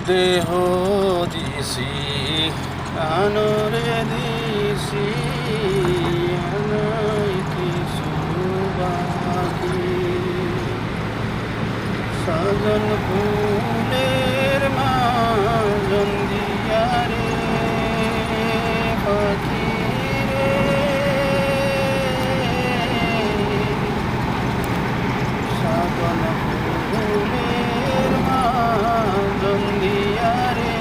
দেহ দিছি কানরে দিছি নাই কিছু বাকি সাজন ফুলের মাজন দিয়া রে পাখি রে সাজন ফুলের মাজন দিয়া রে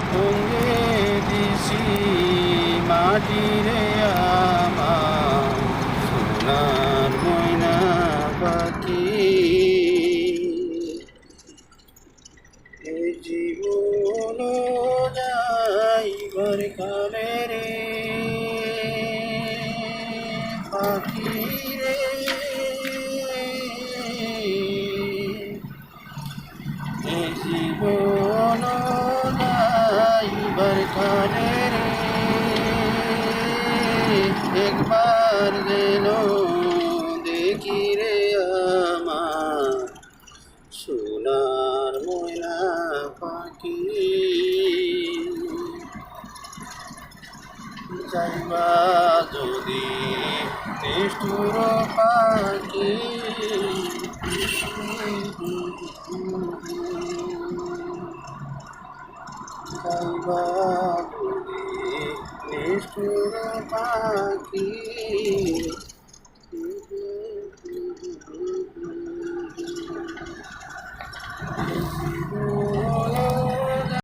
সঙ্গে দিছি মাটি রে আমার সোনার ময়না পাখি এই জীবন যাইবার কালে রে পাখি রে এই জীবন যাইবার কালে রে একবার যেন দেখি রে আমার সোনার ময়না পাখি যাইবা যদি নিষ্ঠুর পাখি যাইবা যদি নিষ্ঠুর পাখি